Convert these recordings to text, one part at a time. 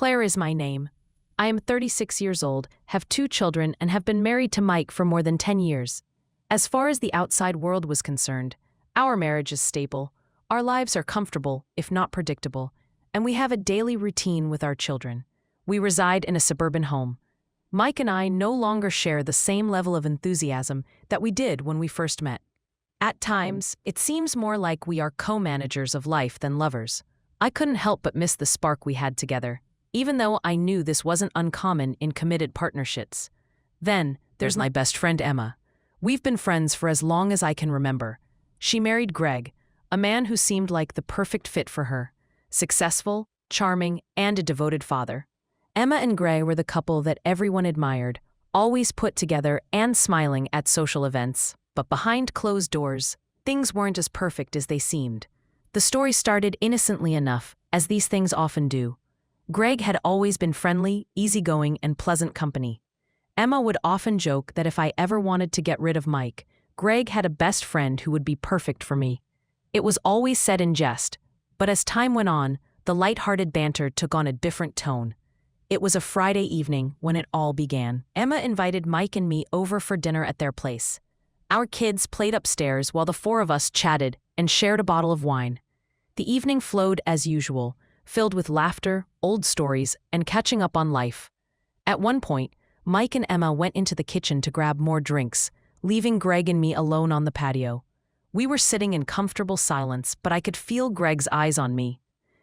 Claire is my name. I am 36 years old, have 2 children, and have been married to Mike for more than 10 years. As far as the outside world was concerned, our marriage is stable, our lives are comfortable, if not predictable, and we have a daily routine with our children. We reside in a suburban home. Mike and I no longer share the same level of enthusiasm that we did when we first met. At times, it seems more like we are co-managers of life than lovers. I couldn't help but miss the spark we had together, even though I knew this wasn't uncommon in committed partnerships. Then, there's my best friend Emma. We've been friends for as long as I can remember. She married Greg, a man who seemed like the perfect fit for her. Successful, charming, and a devoted father. Emma and Greg were the couple that everyone admired, always put together and smiling at social events. But behind closed doors, things weren't as perfect as they seemed. The story started innocently enough, as these things often do. Greg had always been friendly, easygoing, and pleasant company. Emma would often joke that if I ever wanted to get rid of Mike, Greg had a best friend who would be perfect for me. It was always said in jest, but as time went on, the light-hearted banter took on a different tone. It was a Friday evening when it all began. Emma invited Mike and me over for dinner at their place. Our kids played upstairs while the 4 of us chatted and shared a bottle of wine. The evening flowed as usual, filled with laughter, old stories, and catching up on life. At one point, Mike and Emma went into the kitchen to grab more drinks, leaving Greg and me alone on the patio. We were sitting in comfortable silence, but I could feel Greg's eyes on me.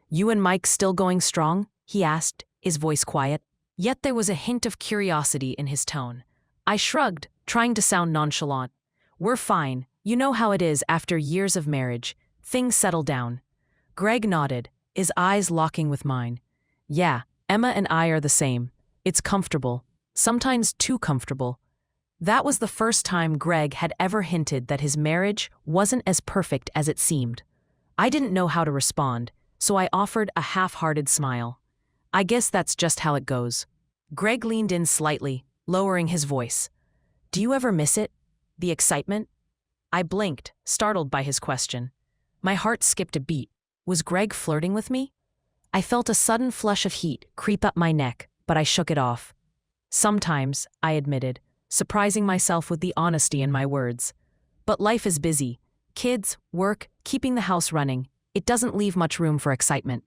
"You and Mike still going strong?" he asked, his voice quiet. Yet there was a hint of curiosity in his tone. I shrugged, trying to sound nonchalant. "We're fine. You know how it is after years of marriage. Things settle down." Greg nodded, his eyes locking with mine. "Yeah, Emma and I are the same. It's comfortable. Sometimes too comfortable." That was the first time Greg had ever hinted that his marriage wasn't as perfect as it seemed. I didn't know how to respond, so I offered a half-hearted smile. "I guess that's just how it goes." Greg leaned in slightly, lowering his voice. "Do you ever miss it? The excitement?" I blinked, startled by his question. My heart skipped a beat. Was Greg flirting with me? I felt a sudden flush of heat creep up my neck, but I shook it off. "Sometimes," I admitted, surprising myself with the honesty in my words. "But life is busy. Kids, work, keeping the house running. It doesn't leave much room for excitement."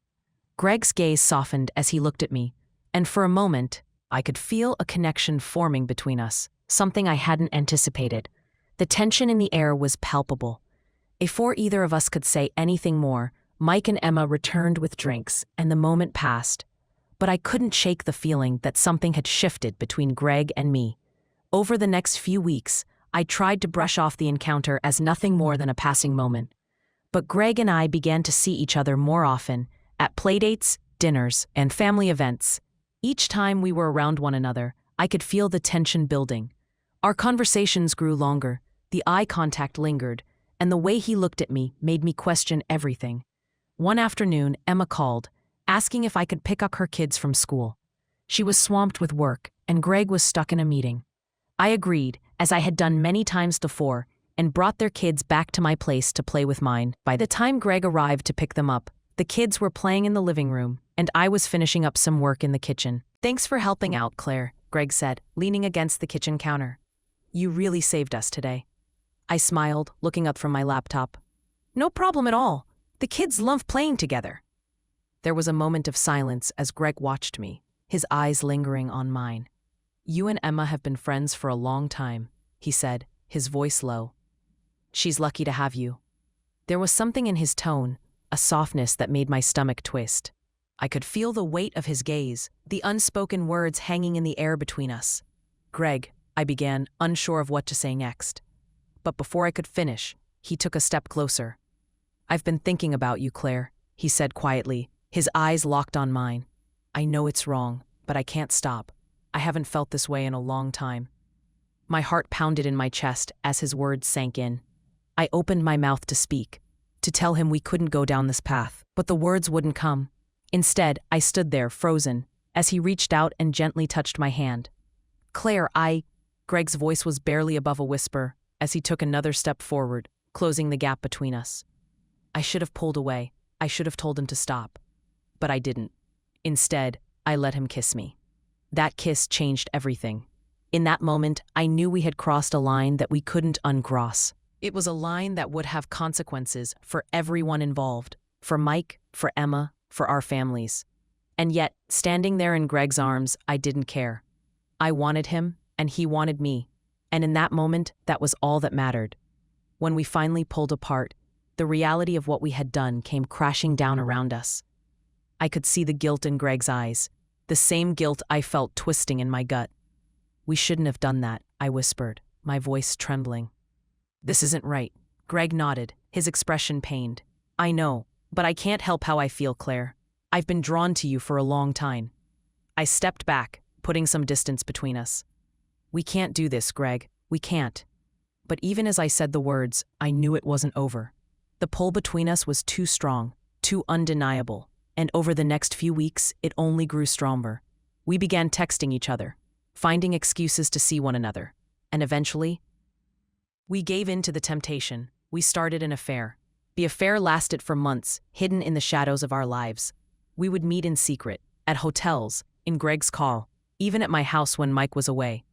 Greg's gaze softened as he looked at me, and for a moment, I could feel a connection forming between us, something I hadn't anticipated. The tension in the air was palpable. Before either of us could say anything more, Mike and Emma returned with drinks, and the moment passed. But I couldn't shake the feeling that something had shifted between Greg and me. Over the next few weeks, I tried to brush off the encounter as nothing more than a passing moment. But Greg and I began to see each other more often, at playdates, dinners, and family events. Each time we were around one another, I could feel the tension building. Our conversations grew longer, the eye contact lingered, and the way he looked at me made me question everything. One afternoon, Emma called, asking if I could pick up her kids from school. She was swamped with work, and Greg was stuck in a meeting. I agreed, as I had done many times before, and brought their kids back to my place to play with mine. By the time Greg arrived to pick them up, the kids were playing in the living room, and I was finishing up some work in the kitchen. "Thanks for helping out, Claire," Greg said, leaning against the kitchen counter. "You really saved us today." I smiled, looking up from my laptop. "No problem at all. The kids love playing together." There was a moment of silence as Greg watched me, his eyes lingering on mine. "You and Emma have been friends for a long time," he said, his voice low. "She's lucky to have you." There was something in his tone, a softness that made my stomach twist. I could feel the weight of his gaze, the unspoken words hanging in the air between us. "Greg," I began, unsure of what to say next. But before I could finish, he took a step closer. "I've been thinking about you, Claire," he said quietly, his eyes locked on mine. "I know it's wrong, but I can't stop. I haven't felt this way in a long time." My heart pounded in my chest as his words sank in. I opened my mouth to speak, to tell him we couldn't go down this path, but the words wouldn't come. Instead, I stood there, frozen, as he reached out and gently touched my hand. "Claire, Greg's voice was barely above a whisper as he took another step forward, closing the gap between us. I should have pulled away. I should have told him to stop. But I didn't. Instead, I let him kiss me. That kiss changed everything. In that moment, I knew we had crossed a line that we couldn't uncross. It was a line that would have consequences for everyone involved, for Mike, for Emma, for our families. And yet, standing there in Greg's arms, I didn't care. I wanted him, and he wanted me. And in that moment, that was all that mattered. When we finally pulled apart, the reality of what we had done came crashing down around us. I could see the guilt in Greg's eyes, the same guilt I felt twisting in my gut. "We shouldn't have done that," I whispered, my voice trembling. "This isn't right." Greg nodded, his expression pained. "I know, but I can't help how I feel, Claire. I've been drawn to you for a long time." I stepped back, putting some distance between us. "We can't do this, Greg. We can't." But even as I said the words, I knew it wasn't over. The pull between us was too strong, too undeniable, and over the next few weeks, it only grew stronger. We began texting each other, finding excuses to see one another, and eventually, we gave in to the temptation. We started an affair. The affair lasted for months, hidden in the shadows of our lives. We would meet in secret, at hotels, in Greg's car, even at my house when Mike was away.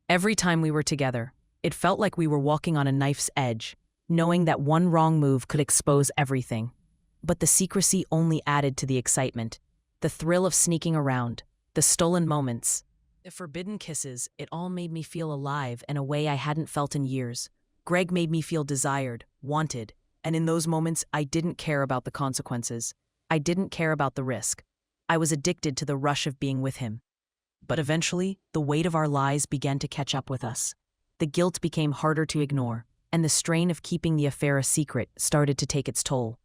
Every time we were together, it felt like we were walking on a knife's edge, knowing that one wrong move could expose everything. But the secrecy only added to the excitement, the thrill of sneaking around, the stolen moments, the forbidden kisses. It all made me feel alive in a way I hadn't felt in years. Greg made me feel desired, wanted, and in those moments I didn't care about the consequences. I didn't care about the risk. I was addicted to the rush of being with him. But eventually, the weight of our lies began to catch up with us. The guilt became harder to ignore, and the strain of keeping the affair a secret started to take its toll.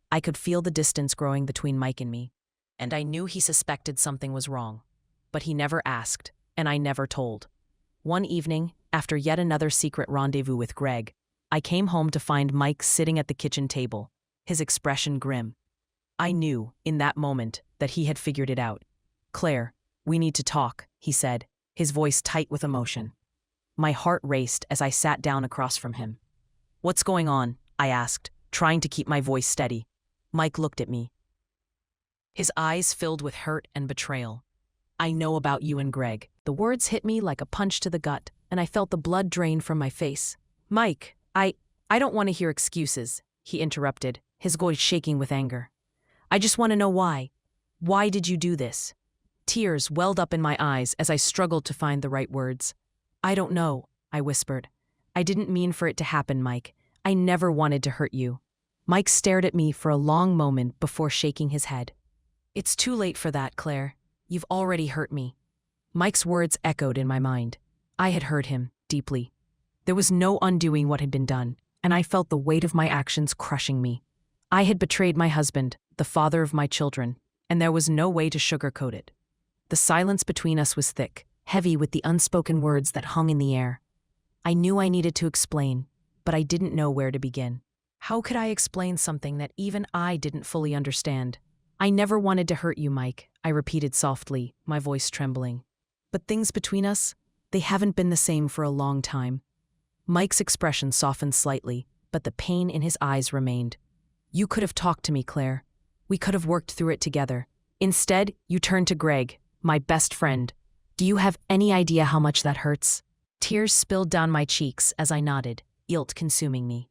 I could feel the distance growing between Mike and me, and I knew he suspected something was wrong. But he never asked, and I never told. One evening, after yet another secret rendezvous with Greg, I came home to find Mike sitting at the kitchen table, his expression grim. I knew, in that moment, that he had figured it out. "Claire, we need to talk," he said, his voice tight with emotion. My heart raced as I sat down across from him. "What's going on?" I asked, trying to keep my voice steady. Mike looked at me, his eyes filled with hurt and betrayal. "I know about you and Greg." The words hit me like a punch to the gut, and I felt the blood drain from my face. "Mike, I don't want to hear excuses," he interrupted, his voice shaking with anger. "I just want to know why. Why did you do this?" Tears welled up in my eyes as I struggled to find the right words. "I don't know," I whispered. "I didn't mean for it to happen, Mike. I never wanted to hurt you." Mike stared at me for a long moment before shaking his head. "It's too late for that, Claire. You've already hurt me." Mike's words echoed in my mind. I had hurt him, deeply. There was no undoing what had been done, and I felt the weight of my actions crushing me. I had betrayed my husband, the father of my children, and there was no way to sugarcoat it. The silence between us was thick, heavy with the unspoken words that hung in the air. I knew I needed to explain, but I didn't know where to begin. How could I explain something that even I didn't fully understand? "I never wanted to hurt you, Mike," I repeated softly, my voice trembling. "But things between us, they haven't been the same for a long time." Mike's expression softened slightly, but the pain in his eyes remained. "You could have talked to me, Claire. We could have worked through it together. Instead, you turned to Greg, my best friend. Do you have any idea how much that hurts?" Tears spilled down my cheeks as I nodded, guilt consuming me.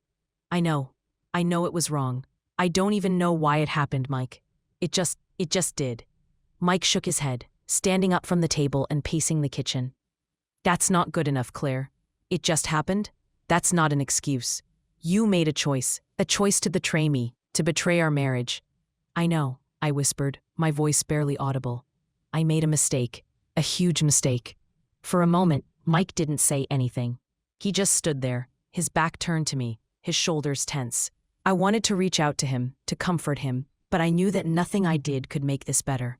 I know it was wrong. I don't even know why it happened, Mike. It just did." Mike shook his head, standing up from the table and pacing the kitchen. "That's not good enough, Claire. It just happened? That's not an excuse. You made a choice to betray me, to betray our marriage." "I know," I whispered, my voice barely audible. "I made a mistake, a huge mistake." For a moment, Mike didn't say anything. He just stood there, his back turned to me, his shoulders tense. I wanted to reach out to him, to comfort him, but I knew that nothing I did could make this better.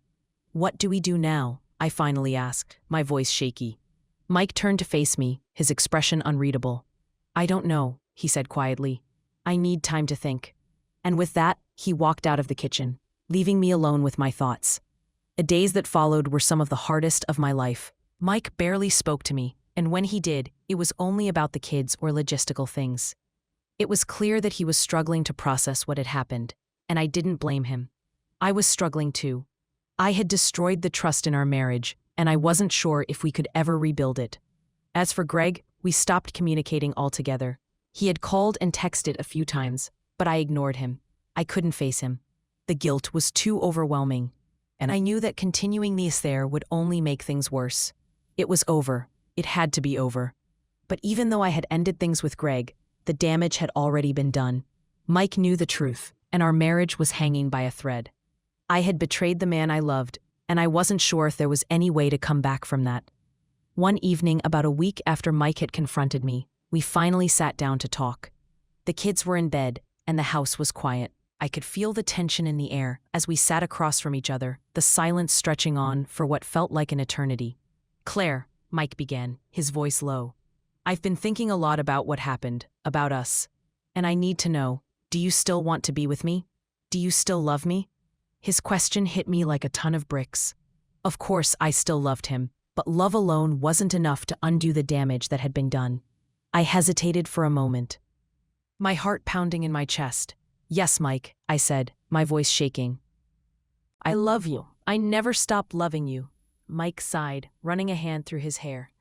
"What do we do now?" I finally asked, my voice shaky. Mike turned to face me, his expression unreadable. "I don't know," he said quietly. "I need time to think." And with that, he walked out of the kitchen, leaving me alone with my thoughts. The days that followed were some of the hardest of my life. Mike barely spoke to me, and when he did, it was only about the kids or logistical things. It was clear that he was struggling to process what had happened, and I didn't blame him. I was struggling too. I had destroyed the trust in our marriage, and I wasn't sure if we could ever rebuild it. As for Greg, we stopped communicating altogether. He had called and texted a few times, but I ignored him. I couldn't face him. The guilt was too overwhelming, and I knew that continuing the affair would only make things worse. It was over. It had to be over. But even though I had ended things with Greg, the damage had already been done. Mike knew the truth, and our marriage was hanging by a thread. I had betrayed the man I loved, and I wasn't sure if there was any way to come back from that. One evening, about a week after Mike had confronted me, we finally sat down to talk. The kids were in bed, and the house was quiet. I could feel the tension in the air as we sat across from each other, the silence stretching on for what felt like an eternity. "Claire," Mike began, his voice low, "I've been thinking a lot about what happened, about us. And I need to know, do you still want to be with me? Do you still love me?" His question hit me like a ton of bricks. Of course, I still loved him, but love alone wasn't enough to undo the damage that had been done. I hesitated for a moment, my heart pounding in my chest. "Yes, Mike," I said, my voice shaking. "I love you. I never stopped loving you." Mike sighed, running a hand through his hair.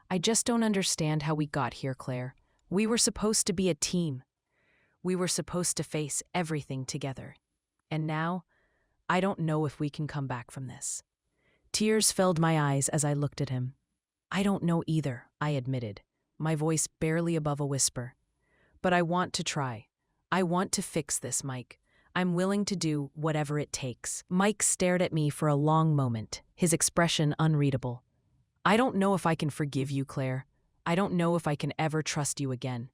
"I just don't understand how we got here, Claire. We were supposed to be a team. We were supposed to face everything together. And now, I don't know if we can come back from this." Tears filled my eyes as I looked at him. "I don't know either," I admitted, my voice barely above a whisper. "But I want to try. I want to fix this, Mike. I'm willing to do whatever it takes." Mike stared at me for a long moment, his expression unreadable. "I don't know if I can forgive you, Claire. I don't know if I can ever trust you again."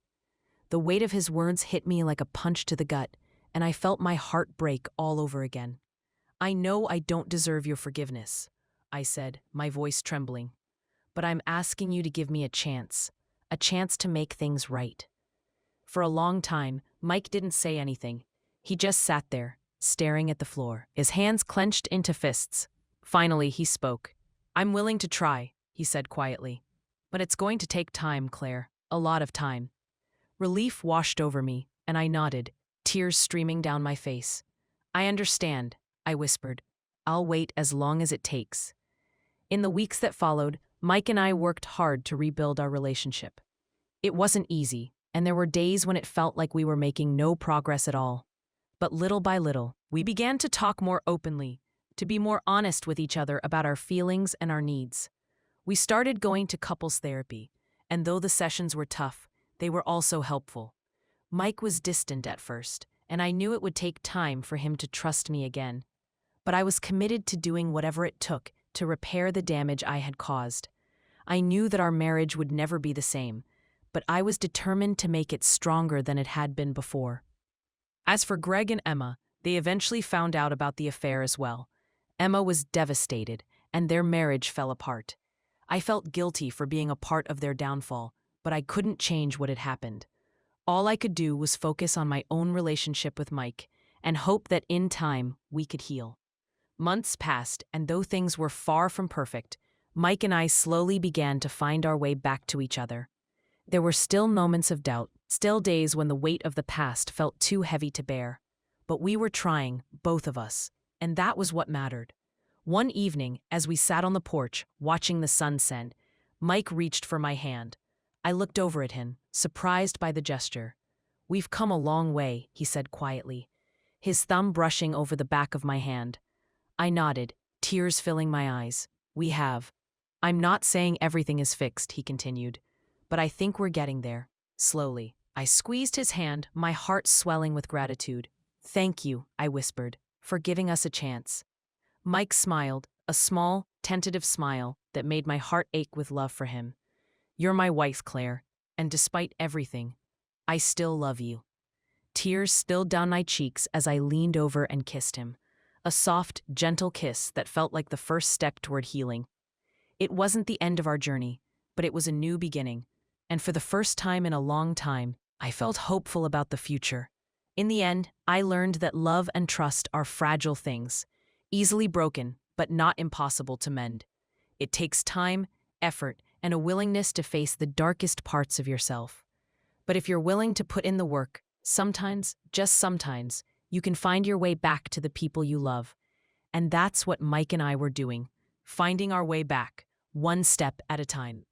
The weight of his words hit me like a punch to the gut, and I felt my heart break all over again. "I know I don't deserve your forgiveness," I said, my voice trembling. "But I'm asking you to give me a chance to make things right." For a long time, Mike didn't say anything. He just sat there, staring at the floor, his hands clenched into fists. Finally, he spoke. "I'm willing to try," he said quietly. "But it's going to take time, Claire, a lot of time." Relief washed over me, and I nodded, tears streaming down my face. "I understand," I whispered. "I'll wait as long as it takes." In the weeks that followed, Mike and I worked hard to rebuild our relationship. It wasn't easy, and there were days when it felt like we were making no progress at all. But little by little, we began to talk more openly, to be more honest with each other about our feelings and our needs. We started going to couples therapy, and though the sessions were tough, they were also helpful. Mike was distant at first, and I knew it would take time for him to trust me again. But I was committed to doing whatever it took to repair the damage I had caused. I knew that our marriage would never be the same, but I was determined to make it stronger than it had been before. As for Greg and Emma, they eventually found out about the affair as well. Emma was devastated, and their marriage fell apart. I felt guilty for being a part of their downfall, but I couldn't change what had happened. All I could do was focus on my own relationship with Mike and hope that in time we could heal. Months passed, and though things were far from perfect, Mike and I slowly began to find our way back to each other. There were still moments of doubt, still days when the weight of the past felt too heavy to bear. But we were trying, both of us, and that was what mattered. One evening, as we sat on the porch, watching the sun set, Mike reached for my hand. I looked over at him, surprised by the gesture. "We've come a long way," he said quietly, his thumb brushing over the back of my hand. I nodded, tears filling my eyes. "We have. I'm not saying everything is fixed," he continued, "but I think we're getting there, slowly." I squeezed his hand, my heart swelling with gratitude. "Thank you," I whispered, "for giving us a chance." Mike smiled, a small, tentative smile that made my heart ache with love for him. "You're my wife, Claire, and despite everything, I still love you." Tears spilled down my cheeks as I leaned over and kissed him. A soft, gentle kiss that felt like the first step toward healing. It wasn't the end of our journey, but it was a new beginning, and for the first time in a long time, I felt hopeful about the future. In the end, I learned that love and trust are fragile things, easily broken, but not impossible to mend. It takes time, effort, and a willingness to face the darkest parts of yourself. But if you're willing to put in the work, sometimes, just sometimes, you can find your way back to the people you love. And that's what Mike and I were doing, finding our way back, one step at a time.